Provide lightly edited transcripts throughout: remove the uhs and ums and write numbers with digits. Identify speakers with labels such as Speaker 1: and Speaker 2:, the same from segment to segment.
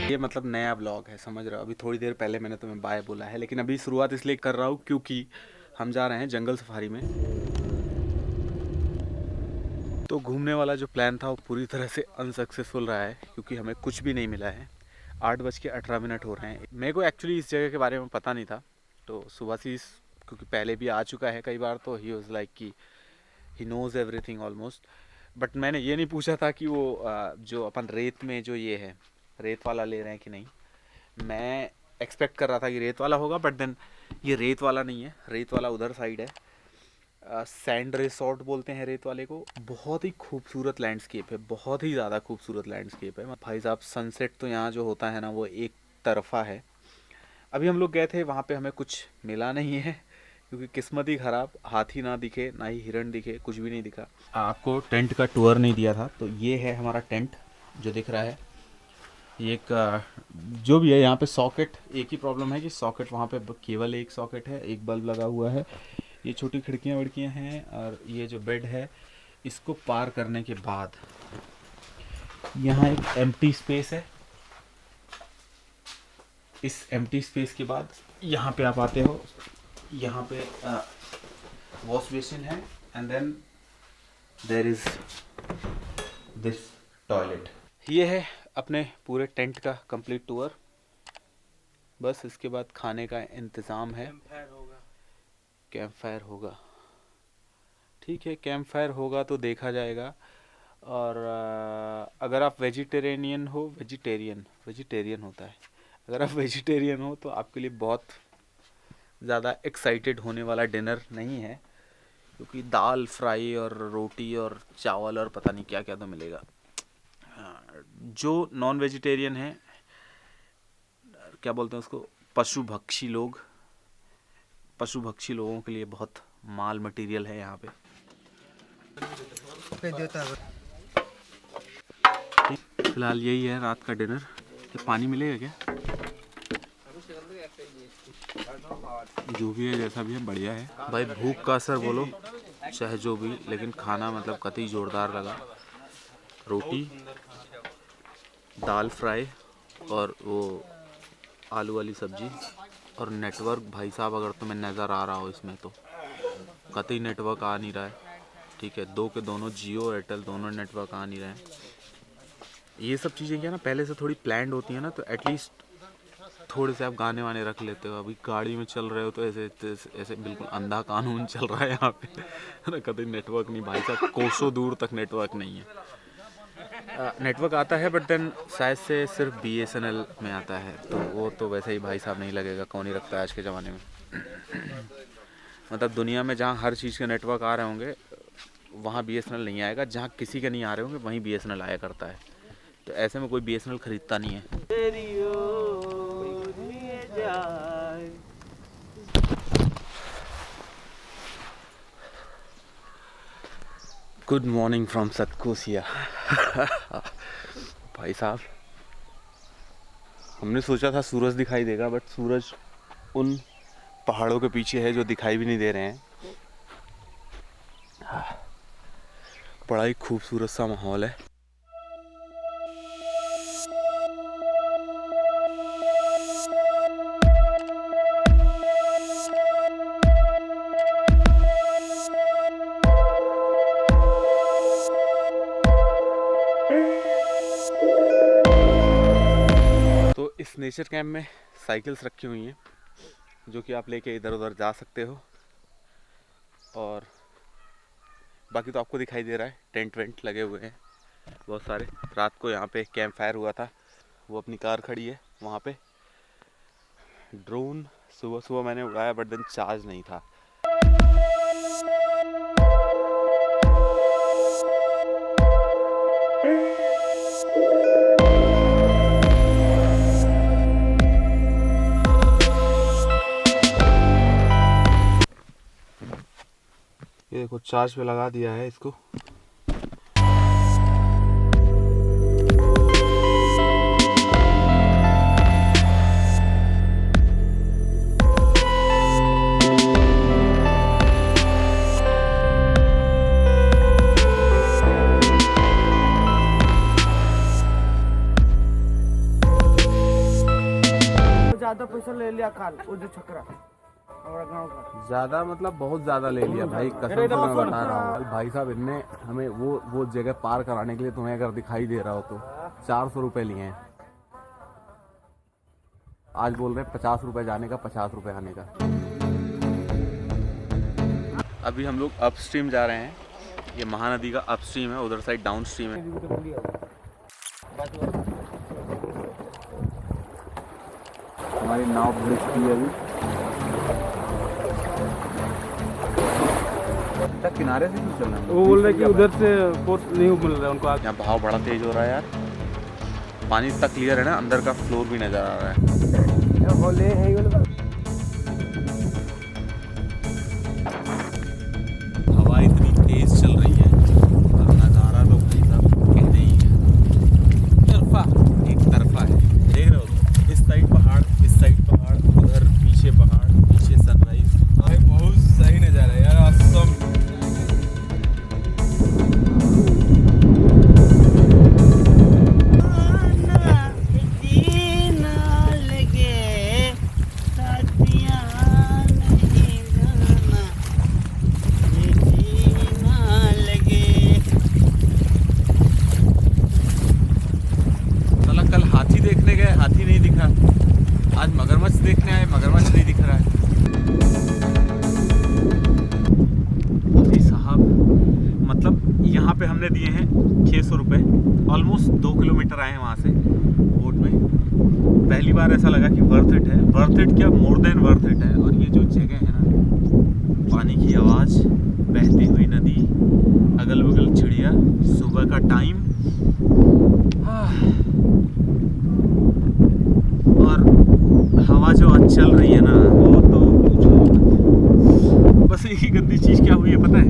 Speaker 1: ये मतलब नया ब्लॉग है, समझ रहे हो। अभी थोड़ी देर पहले मैंने तुम्हें बाय बोला है, लेकिन अभी शुरुआत इसलिए कर रहा हूँ क्योंकि हम जा रहे हैं जंगल सफारी में। तो घूमने वाला जो प्लान था वो पूरी तरह से अनसक्सेसफुल रहा है क्योंकि हमें कुछ भी नहीं मिला है। 8:18 हो रहे हैं। मेरे को एक्चुअली इस जगह के बारे में पता नहीं था, तो सुबह से क्योंकि पहले भी आ चुका है कई बार, तो ही वॉज लाइक कि he knows everything almost. But मैंने ये नहीं पूछा था कि वो जो अपन रेत में जो ये है, रेत वाला ले रहे हैं कि नहीं। मैं एक्सपेक्ट कर रहा था कि रेत वाला होगा, बट देन ये रेत वाला नहीं है। रेत वाला उधर साइड है, सैंड रिसोर्ट बोलते हैं रेत वाले को। बहुत ही खूबसूरत लैंडस्केप है, बहुत ही ज़्यादा खूबसूरत लैंडस्केप है भाई साहब। सनसेट तो यहाँ जो होता है ना वो एक तरफा है। अभी हम लोग गए थे वहाँ पे, हमें कुछ मिला नहीं है क्योंकि किस्मत ही ख़राब। हाथी ना दिखे, ना ही हिरण दिखे, कुछ भी नहीं दिखा। आपको टेंट का टूर नहीं दिया था, तो ये है हमारा टेंट जो दिख रहा है। ये एक जो भी है यहाँ पे सॉकेट, एक ही प्रॉब्लम है कि सॉकेट वहाँ पे केवल एक सॉकेट है, एक बल्ब लगा हुआ है। ये छोटी खिड़कियाँ विड़कियाँ हैं, और ये जो बेड है इसको पार करने के बाद यहाँ एक एम्प्टी स्पेस है। इस एम्प्टी स्पेस के बाद यहाँ पे आप आते हो, यहाँ पे वॉश बेसिन है, and then there is this toilet. ये है अपने पूरे टेंट का कंप्लीट टूर। बस इसके बाद खाने का इंतज़ाम है। कैंप फायर होगा, ठीक है, कैंप फायर होगा तो देखा जाएगा। और अगर आप वेजिटेरियन हो, वेजिटेरियन होता है, अगर आप वेजिटेरियन हो तो आपके लिए बहुत ज़्यादा एक्साइटेड होने वाला डिनर नहीं है, क्योंकि दाल फ्राई और रोटी और चावल और पता नहीं क्या क्या तो मिलेगा। जो नॉन वेजिटेरियन है, क्या बोलते हैं उसको, पशुभक्षी लोगों के लिए बहुत माल मटेरियल है यहाँ पे। फिलहाल यही है रात का डिनर। तो पानी मिलेगा क्या? जो भी है, जैसा भी है, बढ़िया है भाई। भूख का असर बोलो चाहे जो भी, लेकिन खाना मतलब कतई जोरदार लगा। रोटी, दाल फ्राई और वो आलू वाली सब्जी, और नेटवर्क भाई साहब अगर तुम्हें नज़र आ रहा हो इसमें, तो कतई नेटवर्क आ नहीं रहा है। ठीक है, दो के दोनों जियो एयरटेल दोनों नेटवर्क आ नहीं रहे हैं। ये सब चीज़ें क्या ना पहले से थोड़ी प्लान्ड होती हैं ना, तो एटलीस्ट थोड़े से आप गाने वाने रख लेते हो। अभी गाड़ी में चल रहे हो तो ऐसे बिल्कुल अंधा कानून चल रहा है यहाँ पे, है ना। कभी नेटवर्क नहीं भाई साहब, कोसों दूर तक नेटवर्क नहीं है। नेटवर्क आता है बट देन शायद से सिर्फ BSNL में आता है, तो वो तो वैसे ही भाई साहब नहीं लगेगा, कौन ही रखता है आज के ज़माने में। मतलब दुनिया में जहाँ हर चीज़ के नेटवर्क आ रहे होंगे वहाँ BSNL नहीं आएगा, जहाँ किसी के नहीं आ रहे होंगे वहीं BSNL आया करता है। तो ऐसे में कोई BSNL खरीदता नहीं है। Good morning from Satkosia. भाई साहब, हमने सोचा था सूरज दिखाई देगा, बट सूरज उन पहाड़ों के पीछे है जो दिखाई भी नहीं दे रहे हैं। बड़ा ही खूबसूरत सा माहौल है। तो इस नेचर कैंप में साइकिल्स रखी हुई हैं जो कि आप लेके इधर उधर जा सकते हो, और बाकी तो आपको दिखाई दे रहा है टेंट वेंट लगे हुए हैं बहुत सारे। रात को यहाँ पे कैंप फायर हुआ था, वो अपनी कार खड़ी है वहाँ पे। ड्रोन सुबह सुबह मैंने उड़ाया, बट देन चार्ज नहीं था। ये देखो चार्ज पे लगा दिया है इसको।
Speaker 2: पैसा ले लिया काल वो जो छकरा हमारा गांव का।
Speaker 1: ज्यादा मतलब बहुत ज्यादा ले लिया भाई, कसम से मैं बता रहा हूँ भाई साहब। इनने हमें वो जगह पार कराने के लिए, तुम्हें अगर दिखाई दे रहा हो तो 400 रुपये लिए हैं। आज बोल रहे 50 रुपये जाने का, 50 रुपये आने का। अभी हम लोग अप स्ट्रीम जा रहे हैं। ये महानदी का अप स्ट्रीम है, उधर साइड डाउन स्ट्रीम है। हमारी नाव भिजती है अभी तक। किनारे से क्यों चलना है?
Speaker 2: वो बोल रहे कि उधर से फोर्स नहीं मिल रहा है उनको।
Speaker 1: यहाँ बहाव बड़ा तेज हो रहा है यार। पानी इतना क्लियर है ना, अंदर का फ्लोर भी नजर आ रहा है। हवा इतनी तेज चल रही है और नज़ारा तो भाई साहब कहते ही है, एक तरफा है। देख रहे हो, इस साइड पहाड़, इस साइड पहाड़, उधर पीछे पहाड़, पीछे सनराइज। भाई बहुत सही नज़ारा है यार, असम। हाथी नहीं दिखा, आज मगरमच्छ देखने आए, मगरमच्छ नहीं दिख रहा है। भाई साहब मतलब यहाँ पे हमने दिए हैं 600 रुपये। ऑलमोस्ट 2 किलोमीटर आए हैं वहाँ से बोट में। पहली बार ऐसा लगा कि वर्थ इट है। वर्थ इट क्या, मोर देन वर्थ इट है। और ये जो जगह है ना, पानी की आवाज़, बहती हुई नदी, अगल बगल चिड़िया, सुबह का टाइम, और हवा जो आज चल रही है ना, वो तो बस एक ही गंदी चीज़ क्या हुई है पता है,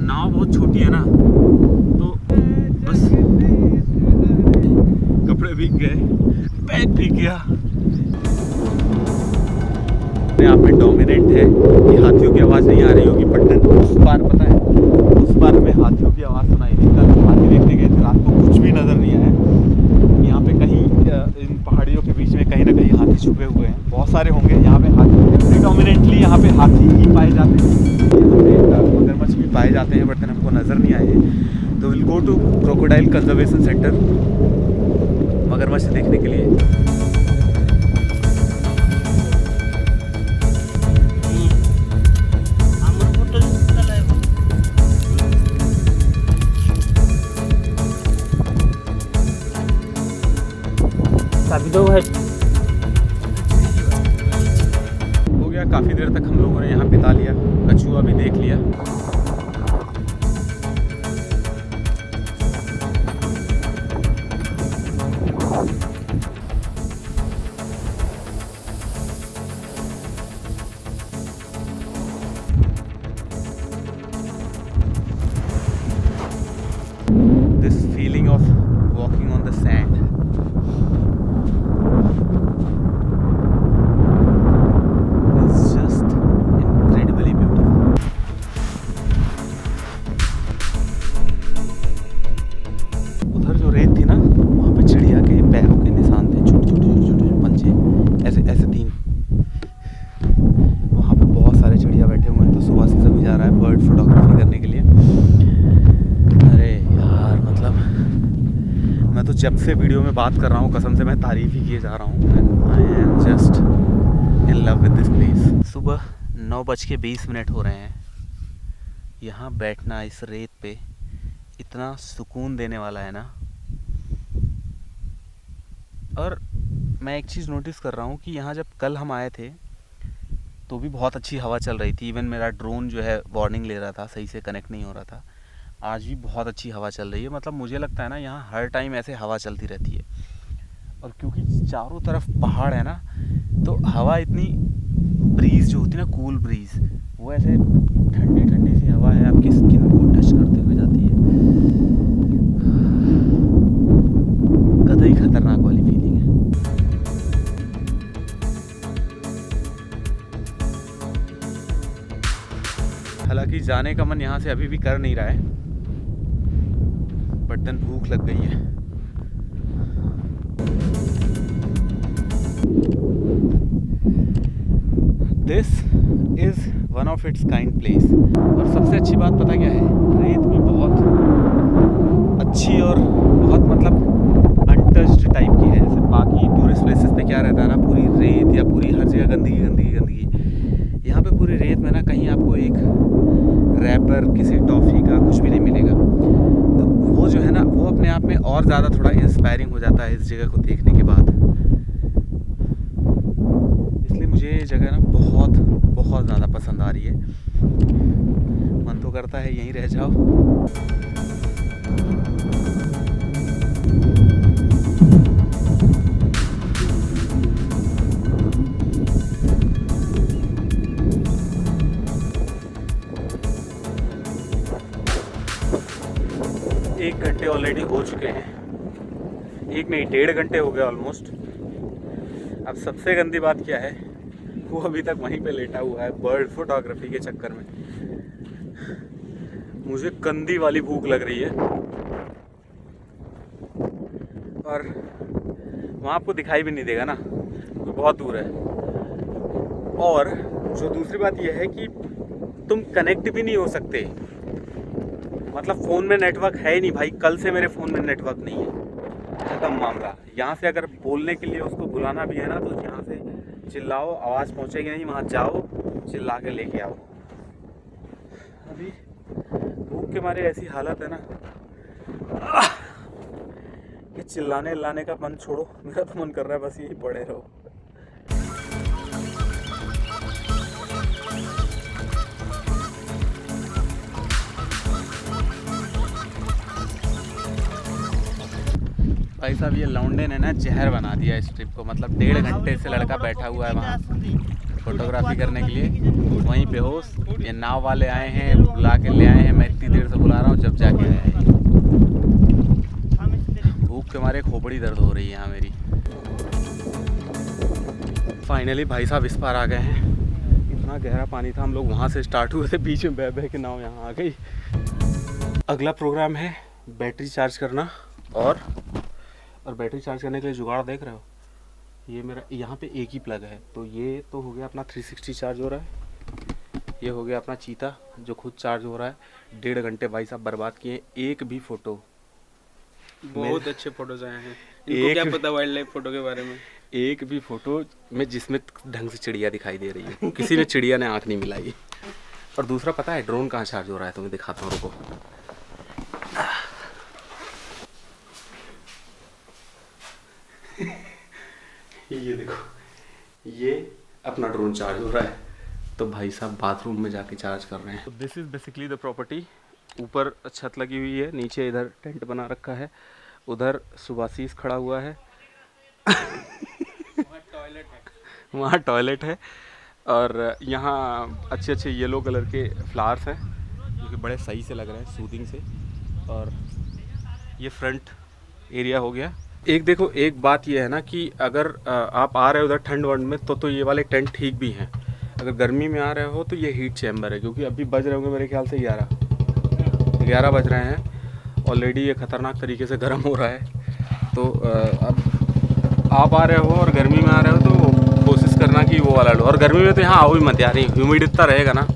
Speaker 1: नाव बहुत छोटी है ना, तो बस कपड़े भीग गए, बैग भीग गया। अपने आप में डोमिनेंट है कि हाथियों की आवाज़ नहीं आ रही होगी, बट उस बार पता है, उस बार हमें हाथियों की आवाज़ सुनाई दी। कल हाथी देखने गए थे, रात को कुछ भी नज़र नहीं आया। यहाँ पे कहीं इन पहाड़ियों के बीच में कहीं ना कहीं हाथी छुपे हुए हैं, बहुत सारे होंगे यहाँ पे। हाथी प्रीडोमिनेंटली यहाँ पे हाथी ही पाए जाते हैं, यहाँ पे मगरमच्छ भी पाए जाते हैं, बट हमको नज़र नहीं आए हैं। तो will go to crocodile conservation centre मगरमच्छ देखने के लिए।
Speaker 2: दो है
Speaker 1: हो गया, काफ़ी देर तक हम लोगों ने यहाँ बिता लिया, कछुआ भी देख लिया। This feeling of walking on the sand, जब से वीडियो में बात कर रहा हूँ कसम से मैं तारीफ ही किए जा रहा हूँ। I am just in love with this place. सुबह 9:20 हो रहे हैं। यहाँ बैठना इस रेत पे इतना सुकून देने वाला है ना। और मैं एक चीज़ नोटिस कर रहा हूँ कि यहाँ जब कल हम आए थे तो भी बहुत अच्छी हवा चल रही थी। इवन मेरा ड्रोन जो है वार्निंग ले रहा था, सही से कनेक्ट नहीं हो रहा था। आज भी बहुत अच्छी हवा चल रही है। मतलब मुझे लगता है ना यहाँ हर टाइम ऐसे हवा चलती रहती है। और क्योंकि चारों तरफ पहाड़ है ना, तो हवा इतनी ब्रीज़ जो होती है ना, कूल ब्रीज़, वो ऐसे ठंडी ठंडी सी हवा है, आपकी स्किन को टच करते हुए जाती है। कतई खतरनाक वाली फीलिंग है। हालांकि जाने का मन यहाँ से अभी भी कर नहीं रहा है, बट देन भूख लग गई है। This is one of its kind place. और सबसे अच्छी बात पता क्या है, रेत भी बहुत अच्छी और बहुत मतलब अनटच्ड टाइप की है। जैसे बाकी टूरिस्ट प्लेसेस पे क्या रहता है ना, पूरी रेत या पूरी हर जगह गंदगी गंदगी गंदगी। यहाँ पे पूरी रेत में ना कहीं आपको एक रैपर किसी टॉफ़ी का कुछ भी नहीं मिलेगा। तो वो जो है ना, वो अपने आप में और ज़्यादा थोड़ा इंस्पायरिंग हो जाता है इस जगह को देखने के बाद। इसलिए मुझे ये जगह ना बहुत बहुत ज़्यादा पसंद आ रही है। मन तो करता है यहीं रह जाओ। एक घंटे ऑलरेडी हो चुके हैं, एक नहीं 1.5 घंटे हो गए ऑलमोस्ट। अब सबसे गंदी बात क्या है, वो अभी तक वहीं पे लेटा हुआ है बर्ड फोटोग्राफी के चक्कर में। मुझे गंदी वाली भूख लग रही है और वहाँ आपको दिखाई भी नहीं देगा ना, तो बहुत दूर है। और जो दूसरी बात यह है कि तुम कनेक्ट भी नहीं हो सकते, मतलब फ़ोन में नेटवर्क है ही नहीं भाई। कल से मेरे फ़ोन में नेटवर्क नहीं है, खत्म मामला। यहाँ से अगर बोलने के लिए उसको बुलाना भी है ना, तो यहाँ से चिल्लाओ, आवाज़ पहुँचेगी नहीं। वहाँ जाओ, चिल्ला के लेके आओ। अभी भूख के मारे ऐसी हालत है ना कि चिल्लाने लाने का मन छोड़ो, मेरा तो मन कर रहा है बस यही पड़े रहो। भाई साहब, ये लौंडे ने ना जहर बना दिया इस ट्रिप को। मतलब 1.5 घंटे से लड़का बैठा हुआ है वहाँ फोटोग्राफी करने के लिए, वहीं बेहोश। ये नाव वाले आए हैं, बुला के ले आए हैं। मैं इतनी देर से बुला रहा हूँ, जब जाके आए हैं। भूख के मारे खोपड़ी दर्द हो रही है यहाँ मेरी। फाइनली भाई साहब इस पार आ गए हैं। इतना गहरा पानी था, हम लोग वहाँ से स्टार्ट हुए थे, बीच में बह बह के नाव यहाँ आ गई। अगला प्रोग्राम है बैटरी चार्ज करना। और बैटरी चार्ज करने के लिए जुगाड़ देख रहे हो, ये मेरा यहाँ पे एक ही प्लग है। तो ये तो हो गया अपना 360 चार्ज हो रहा है। ये हो गया अपना चीता जो खुद चार्ज हो रहा है। 1.5 घंटे भाई साहब बर्बाद किए, एक भी फ़ोटो।
Speaker 2: बहुत अच्छे फोटोज आए हैं। इनको क्या पता वाइल्ड लाइफ फोटो के बारे में।
Speaker 1: एक भी फ़ोटो में जिसमें ढंग से चिड़िया दिखाई दे रही है, किसी ने चिड़िया ने आँख नहीं मिलाई। और दूसरा पता है ड्रोन कहाँ चार्ज हो रहा है, तुम्हें दिखाता हूँ, रुको। ये देखो, ये अपना ड्रोन चार्ज हो रहा है। तो भाई साहब बाथरूम में जाके चार्ज कर रहे हैं। तो this is basically the property. ऊपर छत लगी हुई है, नीचे इधर टेंट बना रखा है, उधर सुभाशीष खड़ा हुआ है वहाँ टॉयलेट है। और यहाँ अच्छे अच्छे येलो कलर के फ्लावर्स हैं जो कि बड़े सही से लग रहे हैं, सूदिंग से। और ये फ्रंट एरिया हो गया। एक देखो, एक बात ये है ना कि अगर आप आ रहे हो उधर ठंड वंड में तो ये वाले टेंट ठीक भी हैं। अगर गर्मी में आ रहे हो तो ये हीट चैम्बर है, क्योंकि अभी बज रहे होंगे मेरे ख्याल से 11 बज रहे हैं ऑलरेडी। ये ख़तरनाक तरीके से गर्म हो रहा है। तो अब आप आ रहे हो और गर्मी में आ रहे हो तो कोशिश करना कि वो वाला लो। और गर्मी में तो यहाँ आओ भी मत यार, ह्यूमिड इतना रहेगा ना,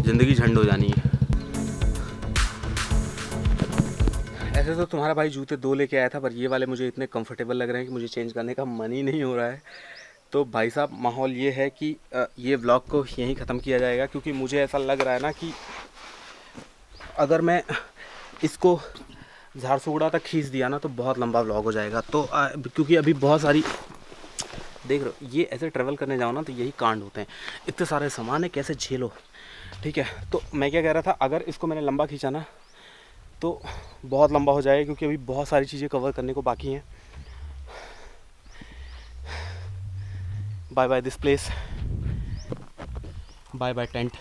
Speaker 1: ज़िंदगी झंड हो जानी है। ऐसे तो तुम्हारा भाई जूते 2 लेके आया था, पर ये वाले मुझे इतने कंफर्टेबल लग रहे हैं कि मुझे चेंज करने का मन ही नहीं हो रहा है। तो भाई साहब माहौल ये है कि ये व्लॉग को यहीं ख़त्म किया जाएगा, क्योंकि मुझे ऐसा लग रहा है ना कि अगर मैं इसको झारसुगड़ा तक खींच दिया ना तो बहुत लंबा व्लॉग हो जाएगा। तो क्योंकि अभी बहुत सारी देख रहे हो, ये ऐसे ट्रैवल करने जाओ ना तो यही कांड होते हैं। इतने सारे सामान है, कैसे झेलो। ठीक है, तो मैं क्या कह रहा था, अगर इसको मैंने लंबा खींचा ना तो बहुत लंबा हो जाएगा, क्योंकि अभी बहुत सारी चीज़ें कवर करने को बाकी हैं। Bye bye this place, bye bye tent.